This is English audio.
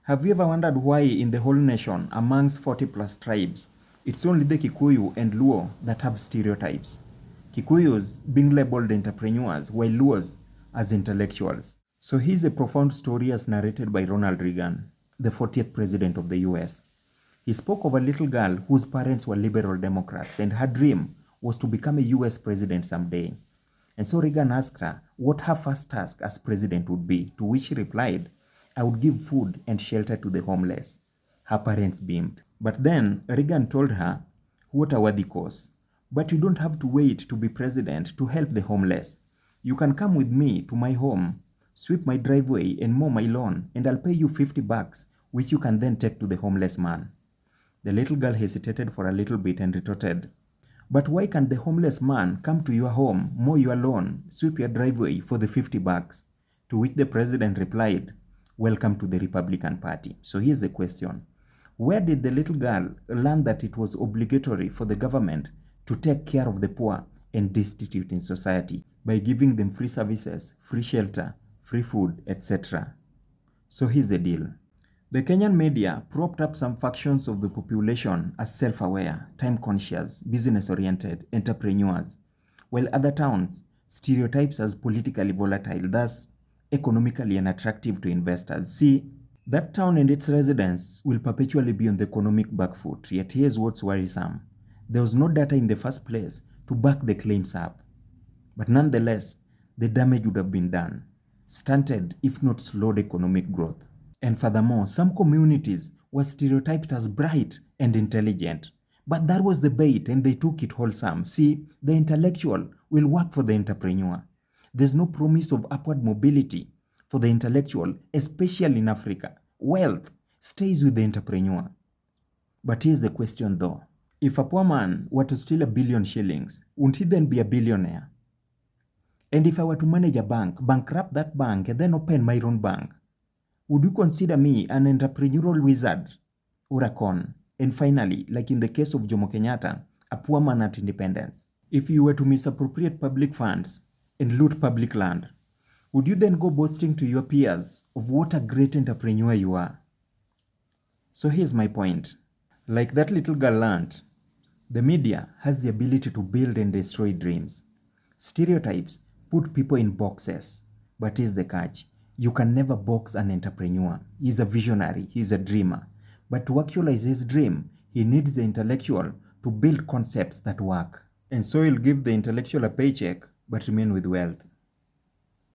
Have you ever wondered why in the whole nation, amongst 40 plus tribes, it's only the Kikuyu and Luo that have stereotypes? Kikuyus being labeled entrepreneurs, while Luos as intellectuals. So here's a profound story as narrated by Ronald Reagan, the 40th president of the US. He spoke of a little girl whose parents were liberal Democrats and her dream was to become a US president someday. And so Reagan asked her what her first task as president would be, to which she replied, "I would give food and shelter to the homeless." Her parents beamed. But then Reagan told her, "What a worthy cause. But you don't have to wait to be president to help the homeless. You can come with me to my home, sweep my driveway and mow my lawn, and I'll pay you $50, which you can then take to the homeless man." The little girl hesitated for a little bit and retorted, "But why can't the homeless man come to your home, mow your lawn, sweep your driveway for the $50? To which the president replied, "Welcome to the Republican Party." So here's the question. Where did the little girl learn that it was obligatory for the government to take care of the poor and destitute in society by giving them free services, free shelter, free food, etc.? So here's the deal. The Kenyan media propped up some factions of the population as self-aware, time-conscious, business-oriented entrepreneurs, while other towns stereotypes as politically volatile, thus economically unattractive to investors. See, that town and its residents will perpetually be on the economic back foot, yet here's what's worrisome. There was no data in the first place to back the claims up. But nonetheless, the damage would have been done, stunted if not slowed economic growth. And furthermore, some communities were stereotyped as bright and intelligent. But that was the bait and they took it wholesome. See, the intellectual will work for the entrepreneur. There's no promise of upward mobility for the intellectual, especially in Africa. Wealth stays with the entrepreneur. But here's the question though. If a poor man were to steal $1 billion, wouldn't he then be a billionaire? And if I were to manage a bank, bankrupt that bank, and then open my own bank, would you consider me an entrepreneurial wizard or a con? And finally, like in the case of Jomo Kenyatta, a poor man at independence, if you were to misappropriate public funds and loot public land, would you then go boasting to your peers of what a great entrepreneur you are? So here's my point. Like that little girl learned, the media has the ability to build and destroy dreams. Stereotypes put people in boxes, but here's the catch. You can never box an entrepreneur. He's a visionary, he's a dreamer. But to actualize his dream, he needs the intellectual to build concepts that work. And so he'll give the intellectual a paycheck, but remain with wealth.